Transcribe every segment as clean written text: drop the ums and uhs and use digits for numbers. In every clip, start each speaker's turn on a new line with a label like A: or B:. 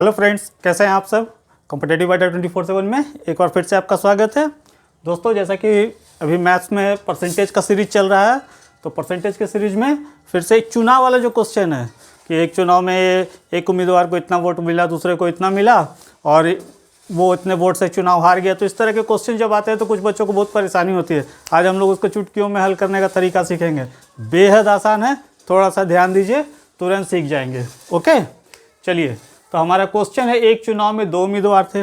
A: Hello friends, कैसे हैं आप सब। कॉम्पिटिटिव अड्डा 24/7 में एक बार फिर से आपका स्वागत है। दोस्तों, जैसा कि अभी मैथ्स में परसेंटेज का सीरीज चल रहा है, तो परसेंटेज के सीरीज में फिर से एक चुनाव वाला जो क्वेश्चन है कि एक चुनाव में एक उम्मीदवार को इतना वोट मिला, दूसरे को इतना मिला और वो इतने वोट से चुनाव हार गया। तो इस तरह के क्वेश्चन जब आते हैं तो कुछ बच्चों को बहुत परेशानी होती है। आज हम लोग उसको चुटकियों में हल करने का तरीका सीखेंगे। बेहद आसान है, थोड़ा सा ध्यान दीजिए, तुरंत सीख जाएंगे। ओके, चलिए। तो हमारा क्वेश्चन है, एक चुनाव में दो उम्मीदवार थे,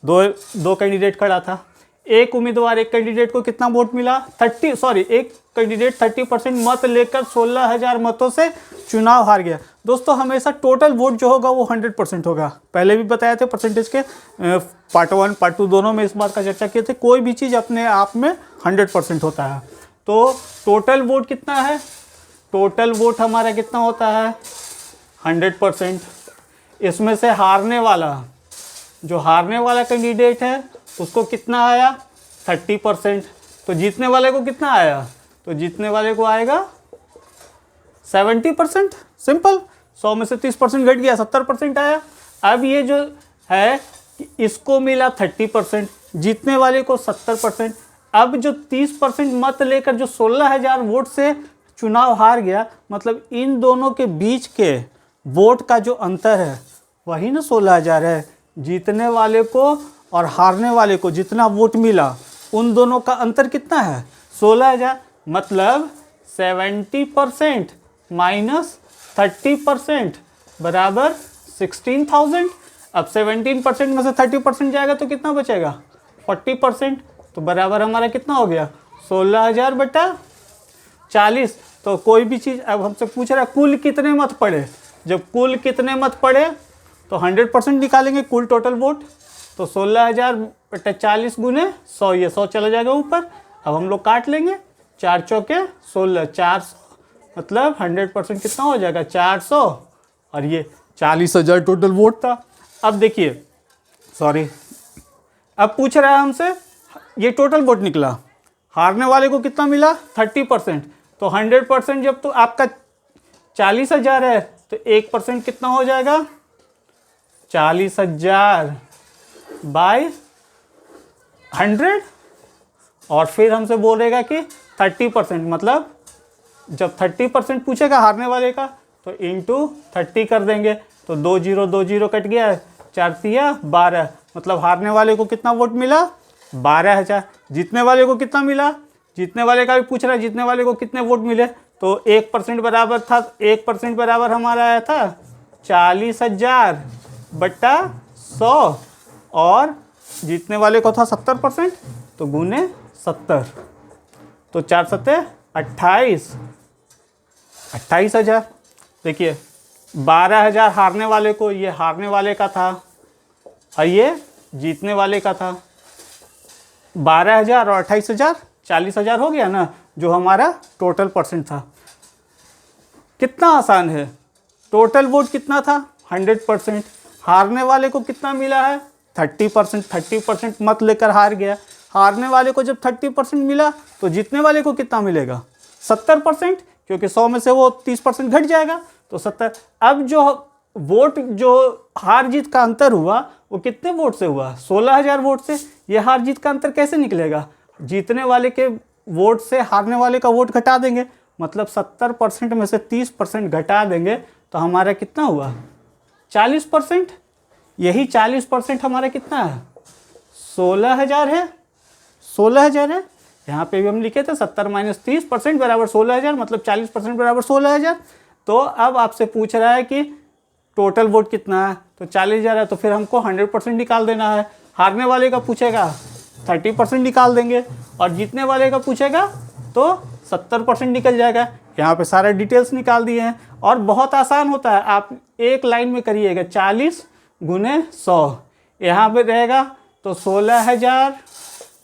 A: दो कैंडिडेट खड़ा था। एक कैंडिडेट को कितना वोट मिला? एक कैंडिडेट 30% मत लेकर 16,000 मतों से चुनाव हार गया। दोस्तों, हमेशा टोटल वोट जो होगा वो 100% होगा। पहले भी बताए थे परसेंटेज के पार्ट 1 पार्ट 2 दोनों में इस बात का चर्चा किए थे। कोई भी चीज़ अपने आप में 100% होता है। तो टोटल वोट कितना है? टोटल वोट हमारा कितना होता है? 100%। इसमें से हारने वाला कैंडिडेट है उसको कितना आया? 30%। तो जीतने वाले को कितना आया? तो जीतने वाले को आएगा 70%। सिंपल। 100 में से 30% घट गया, 70% आया। अब ये जो है कि इसको मिला 30%, जीतने वाले को 70%। अब जो 30% मत लेकर जो 16,000 वोट से चुनाव हार गया, मतलब इन दोनों के बीच के वोट का जो अंतर है वही ना 16,000 है। जीतने वाले को और हारने वाले को जितना वोट मिला उन दोनों का अंतर कितना है? 16,000। मतलब 70% माइनस 30% बराबर 16,000। अब 17% में से 30% जाएगा तो कितना बचेगा? 40%। तो बराबर हमारा कितना हो गया? 16,000 बटा 40। तो कोई भी चीज़ अब हमसे पूछ रहा है कुल कितने मत पड़े। जब कुल कितने मत पड़े तो 100% निकालेंगे कुल टोटल वोट। तो 16,000 बटा 40 गुने 100, ये 100 चला जाएगा ऊपर। अब हम लोग काट लेंगे, 4 चौके 16, 400 मतलब 100% कितना हो जाएगा? 400। और ये 40,000 टोटल वोट था। अब देखिए, अब पूछ रहा है हमसे, ये टोटल वोट निकला, हारने वाले को कितना मिला? 30%। तो 100% जब तो आपका 40,000 है तो 1% कितना हो जाएगा? 40,000 बाय 100। और फिर हमसे बोलेगा कि 30%, मतलब जब 30% पूछेगा हारने वाले का तो इंटू 30 कर देंगे। तो 2 0 कट गया, 4 तिया 12। मतलब हारने वाले को कितना वोट मिला? 12,000। जीतने वाले को कितना मिला? जीतने वाले का भी पूछ रहा है, जीतने वाले को कितने वोट मिले? तो 1% बराबर था, 1% बराबर हमारा आया था 40,000 बटा 100। और जीतने वाले को था 70%, तो गुने 70। तो 4 सत्ते 28,000। देखिए, 12,000 हारने वाले को, ये हारने वाले का था और ये जीतने वाले का था। 12,000 और 28,000 40,000 हो गया ना, जो हमारा टोटल परसेंट था। कितना आसान है। टोटल वोट कितना था? 100%। हारने वाले को कितना मिला है? 30%। 30% मत लेकर हार गया। हारने वाले को जब 30% मिला तो जीतने वाले को कितना मिलेगा? 70%, क्योंकि 100 में से वो 30% घट जाएगा, तो 70। अब जो वोट, जो हार जीत का अंतर हुआ वो कितने वोट से हुआ? 16,000 वोट से। ये हार जीत का अंतर कैसे निकलेगा? जीतने वाले के वोट से हारने वाले का वोट घटा देंगे, मतलब 70% में से 30% घटा देंगे तो हमारा कितना हुआ? 40%। यही 40% हमारा कितना है? 16,000 है। 16,000 है। यहाँ पे भी हम लिखे थे 70 माइनस 30% बराबर 16,000, मतलब 40% बराबर 16,000। तो अब आपसे पूछ रहा है कि टोटल वोट कितना है, तो 40,000 है, तो फिर हमको 100% निकाल देना है। हारने वाले का पूछेगा 30% निकाल देंगे, और जीतने वाले का पूछेगा तो 70% निकल जाएगा। यहाँ पे सारे डिटेल्स निकाल दिए हैं और बहुत आसान होता है। आप एक लाइन में करिएगा, 40 गुने 100 यहाँ पे रहेगा, तो 16,000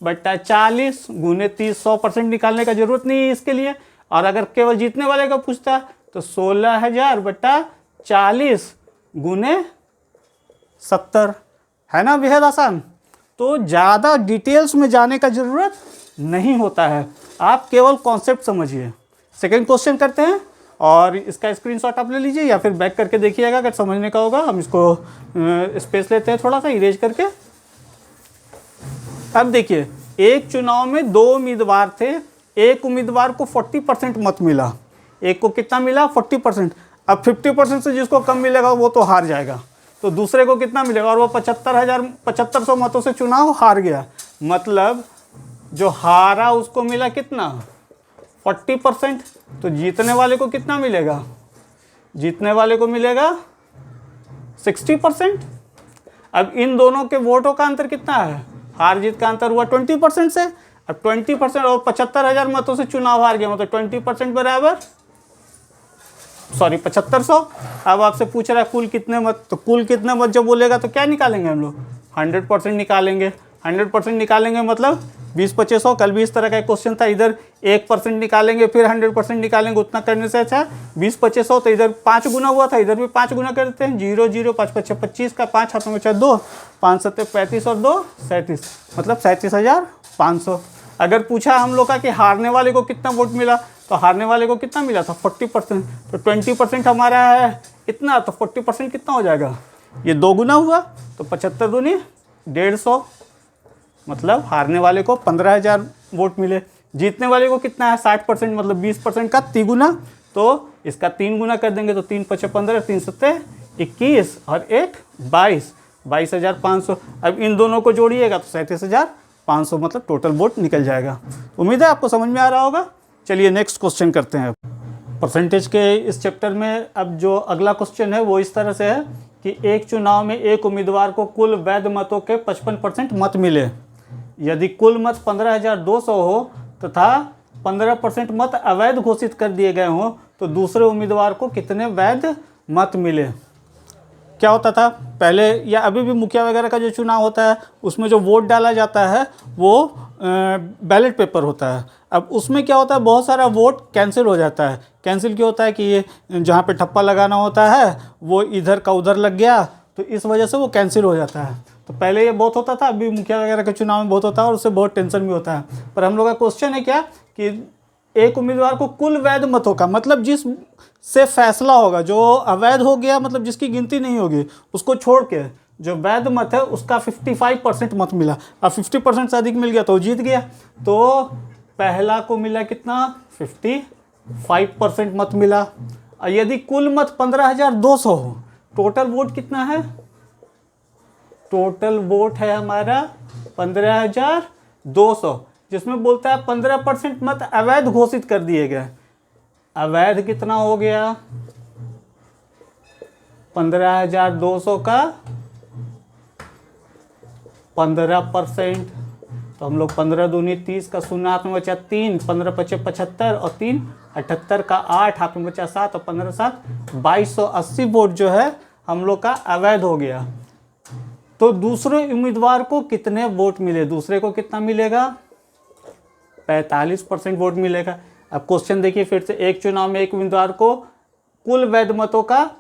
A: बटा 40 गुने 30। 100% निकालने का जरूरत नहीं है इसके लिए। और अगर केवल जीतने वाले का पूछता तो 16,000 बटा 40 गुने 70, है ना। बेहद आसान। तो ज़्यादा डिटेल्स में जाने का ज़रूरत नहीं होता है, आप केवल कॉन्सेप्ट समझिए। सेकेंड क्वेश्चन करते हैं। और इसका स्क्रीनशॉट आप ले लीजिए या फिर बैक करके देखिएगा अगर समझने का होगा। हम इसको स्पेस लेते हैं थोड़ा सा इरेज करके। अब देखिए, एक चुनाव में 2 उम्मीदवार थे, एक उम्मीदवार को 40% मत मिला, एक को कितना मिला 40%। अब 50% से जिसको कम मिलेगा वो तो हार जाएगा, तो दूसरे को कितना मिलेगा, और वो 7500 मतों से चुनाव हार गया। मतलब जो हारा उसको मिला कितना 40%, तो जीतने वाले को कितना मिलेगा, जीतने वाले को मिलेगा 60%। अब इन दोनों के वोटों का अंतर कितना है, हार जीत का अंतर हुआ 20% से। अब 20% और 75,000 मतों से चुनाव हार गया, मतलब 20% बराबर 7500। अब आपसे पूछ रहा है कुल कितने मत, तो कुल कितने मत जब बोलेगा तो क्या निकालेंगे हम लोग, 100% निकालेंगे। 100% निकालेंगे मतलब 20-2500। कल भी इस तरह का एक क्वेश्चन था, इधर 1% निकालेंगे फिर 100% निकालेंगे, उतना करने से अच्छा 20-2500, तो इधर 5 गुना हुआ था, इधर भी 5 गुना करते हैं। 0 0 5 5 25 का 5 हाथों में 2, 5 7 35 और 2 37, मतलब 37,500। अगर पूछा हम लोग का कि हारने वाले को कितना वोट मिला, तो हारने वाले को कितना मिला था 40%, तो 20% हमारा है इतना, तो 40% कितना हो जाएगा, ये 2 गुना हुआ, तो 75 दूनी 150, मतलब हारने वाले को 15,000 वोट मिले। जीतने वाले को कितना है 60%, मतलब 20% का 3 गुना, तो इसका 3 गुना कर देंगे, तो 3 5 15, 3 7 21 और 1 22, 22,500। अब इन दोनों को जोड़िएगा तो 37,500, मतलब टोटल वोट निकल जाएगा। उम्मीद है आपको समझ में आ रहा होगा। चलिए नेक्स्ट क्वेश्चन करते हैं। परसेंटेज के इस चैप्टर में अब जो अगला क्वेश्चन है वो इस तरह से है कि एक चुनाव में एक उम्मीदवार को कुल वैध मतों के 55% मत मिले। यदि कुल मत 15,200 हो तथा 15% मत अवैध घोषित कर दिए गए हों, तो दूसरे उम्मीदवार को कितने वैध मत मिले। क्या होता था पहले या अभी भी मुखिया वगैरह का जो चुनाव होता है उसमें जो वोट डाला जाता है वो बैलेट पेपर होता है। अब उसमें क्या होता है, बहुत सारा वोट कैंसिल हो जाता है। कैंसिल क्यों होता है कि ये जहाँ पे ठप्पा लगाना होता है वो इधर का उधर लग गया, तो इस वजह से वो कैंसिल हो जाता है। तो पहले ये बहुत होता था, अभी मुखिया वगैरह के चुनाव में बहुत होता है और उससे बहुत टेंशन भी होता है। पर हम लोग का क्वेश्चन है क्या कि एक उम्मीदवार को कुल वैध मतों का, मतलब जिस से फैसला होगा, जो अवैध हो गया मतलब जिसकी गिनती नहीं होगी उसको छोड़ के जो वैध मत है उसका 55% मत मिला। अब 50% से अधिक मिल गया तो जीत गया। तो पहला को मिला कितना 55% मत मिला। और यदि कुल मत 15,200 हो, टोटल वोट कितना है, टोटल वोट है हमारा 15,200, जिसमें बोलता है 15% मत अवैध घोषित कर दिए गए। अवैध कितना हो गया 15,200 का 15%, तो हम लोग 15 दूनी 30 का 0 हाथ में बचा 3, 15 5 75 और 3 78 का 8 हाथ में बचा 7 और 15 7 2280 वोट जो है हम लोग का अवैध हो गया। तो दूसरे उम्मीदवार को कितने वोट मिले, दूसरे को कितना मिलेगा 45% वोट मिलेगा। अब क्वेश्चन देखिए फिर से, एक चुनाव में एक उम्मीदवार को कुल वैध मतों का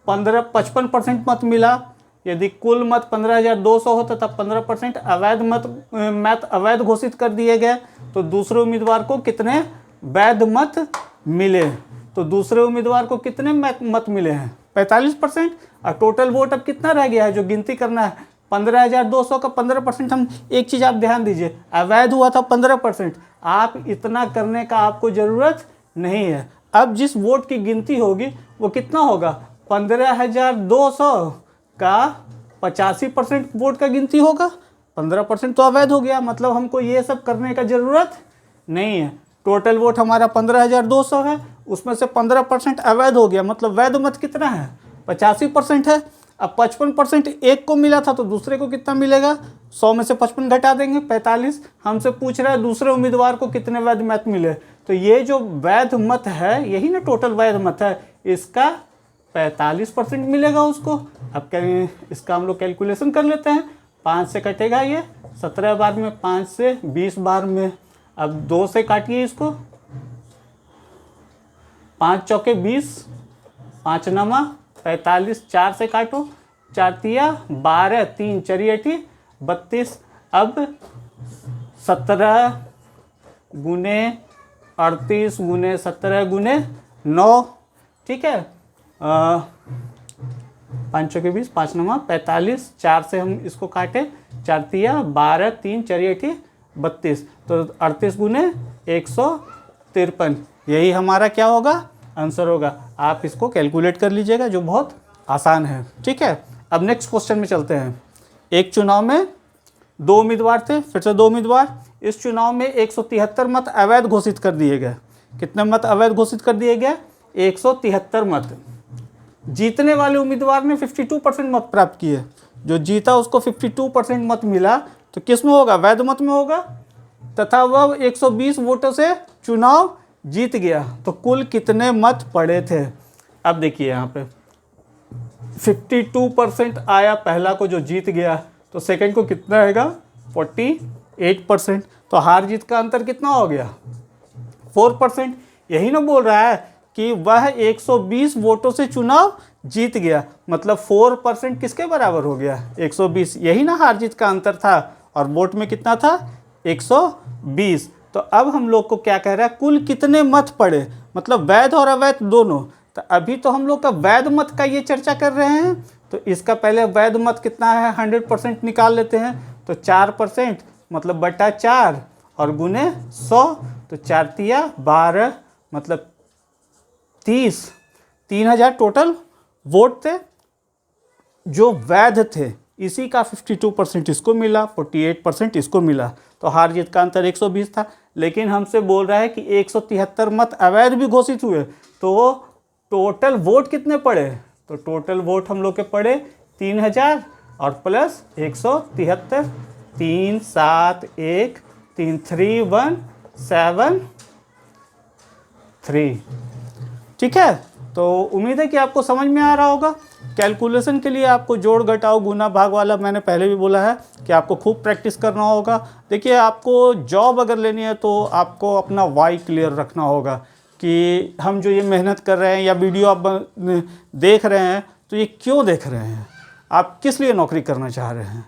A: 55% मत मिला। यदि कुल मत 15,200 हो तथा 15% अवैध मत अवैध घोषित कर दिए गए, तो दूसरे उम्मीदवार को कितने वैध मत मिले, तो दूसरे उम्मीदवार को कितने मत मिले हैं 45%। और टोटल वोट अब कितना रह गया है जो गिनती करना है 15,200 का 15%। हम एक चीज़ आप ध्यान दीजिए, अवैध हुआ था 15%, आप इतना करने का आपको ज़रूरत नहीं है। अब जिस वोट की गिनती होगी वो कितना होगा 15,200 का 85% वोट का गिनती होगा। 15% तो अवैध हो गया, मतलब हमको ये सब करने का ज़रूरत नहीं है। टोटल वोट हमारा 15,200 है, उसमें से 15% अवैध हो गया, मतलब वैध मत कितना है 85% है। अब 55% एक को मिला था तो दूसरे को कितना मिलेगा, 100 में से 55 घटा देंगे 45। हमसे पूछ रहा है दूसरे उम्मीदवार को कितने वैध मत मिले, तो ये जो वैध मत है यही ना टोटल वैध मत है, इसका 45% मिलेगा उसको। अब कहीं इसका हम लोग कैलकुलेशन कर लेते हैं, 5 से कटेगा ये 17 बार में, 5 से 20 बार में। अब 2 से काटिए इसको, 5 चौके 20, 5 नमा 45, 4 से काटो, 4 तिया 12, 3 चरियटी 32। अब 17 गुने 38 गुने 17 गुने 9, ठीक है, 5 चौके 20, 5 9 45, 4 से हम इसको काटे, 4 तिया 12, 3 4 8 32, तो 38 गुने 153, यही हमारा क्या होगा, आंसर होगा। आप इसको कैलकुलेट कर लीजिएगा, जो बहुत आसान है, ठीक है। अब नेक्स्ट क्वेश्चन में चलते हैं। एक चुनाव में 2 उम्मीदवार थे, फिर से 2 उम्मीदवार। इस चुनाव में 173 मत अवैध घोषित कर दिए गए। कितने मत अवैध घोषित कर दिए गए? 173 मत। जीतने वाले उम्मीदवार ने 52% मत प्राप्त किए। जो जीता उसको 52% मत मिला, तो किस में होगा? वैध मत में होगा, तथा वह 120 वोटों से चुनाव जीत गया। तो कुल कितने मत पड़े थे? अब देखिए यहाँ पे 52% आया पहला को, जो जीत गया, तो सेकंड को कितना आएगा? 48%। तो हार जीत का अंतर कितना हो गया? 4%। यही ना बोल रहा है कि वह 120 वोटों से चुनाव जीत गया, मतलब 4% किसके बराबर हो गया? 120। यही ना हार जीत का अंतर था, और वोट में कितना था? 120। तो अब हम लोग को क्या कह रहा है? कुल कितने मत पड़े, मतलब वैध और अवैध दोनों। तो अभी तो हम लोग का वैध मत का ये चर्चा कर रहे हैं, तो इसका पहले वैध मत कितना है 100% निकाल लेते हैं। तो 4% मतलब बटा 4 और गुने 100, तो 4 तिया 12 मतलब 30, 3000 टोटल वोट थे जो वैध थे। इसी का 52% इसको मिला, 48% इसको मिला। तो हार जीत का अंतर 120 था। लेकिन हमसे बोल रहा है कि 173 मत अवैध भी घोषित हुए, तो टोटल वोट कितने पड़े? तो टोटल वोट हम लोग के पड़े 3000 और प्लस 173, 3 7 1 3 3 1 7 3। ठीक है, तो उम्मीद है कि आपको समझ में आ रहा होगा। कैलकुलेशन के लिए आपको जोड़ घटाव गुना भाग वाला मैंने पहले भी बोला है कि आपको खूब प्रैक्टिस करना होगा। देखिए, आपको जॉब अगर लेनी है तो आपको अपना वाई क्लियर रखना होगा कि हम जो ये मेहनत कर रहे हैं या वीडियो आप देख रहे हैं, तो ये क्यों देख रहे हैं, आप किस लिए नौकरी करना चाह रहे हैं।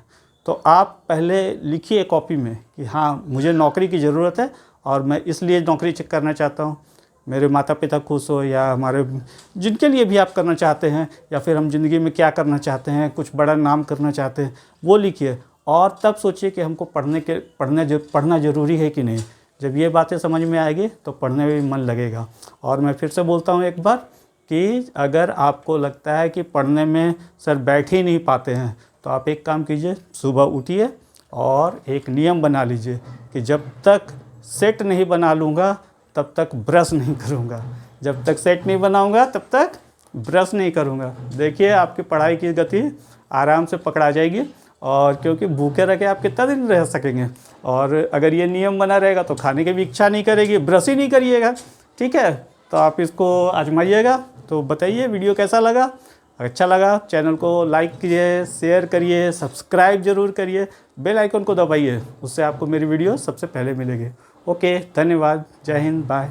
A: तो आप पहले लिखिए कॉपी में कि हाँ, मुझे नौकरी की ज़रूरत है और मैं इसलिए नौकरी करना चाहता हूँ, मेरे माता पिता खुश हो, या हमारे जिनके लिए भी आप करना चाहते हैं, या फिर हम ज़िंदगी में क्या करना चाहते हैं, कुछ बड़ा नाम करना चाहते हैं, वो लिखिए। और तब सोचिए कि हमको पढ़ना ज़रूरी है कि नहीं। जब ये बातें समझ में आएगी तो पढ़ने में भी मन लगेगा। और मैं फिर से बोलता हूँ एक बार कि अगर आपको लगता है कि पढ़ने में सर बैठ ही नहीं पाते हैं, तो आप एक काम कीजिए, सुबह उठिए और एक नियम बना लीजिए कि जब तक सेट नहीं बना लूँगा तब तक ब्रश नहीं करूँगा, जब तक सेट नहीं बनाऊँगा तब तक ब्रश नहीं करूँगा। देखिए, आपकी पढ़ाई की गति आराम से पकड़ा जाएगी। और क्योंकि भूखे रह के आप कितना दिन रह सकेंगे, और अगर ये नियम बना रहेगा तो खाने की भी इच्छा नहीं करेगी, ब्रश ही नहीं करिएगा। ठीक है, तो आप इसको आजमाइएगा। तो बताइए वीडियो कैसा लगा। अच्छा लगा चैनल को लाइक कीजिए, शेयर करिए, सब्सक्राइब ज़रूर करिए, बेल आइकन को दबाइए, उससे आपको मेरी वीडियो सबसे पहले मिलेगी। ओके, धन्यवाद, जय हिंद, बाय।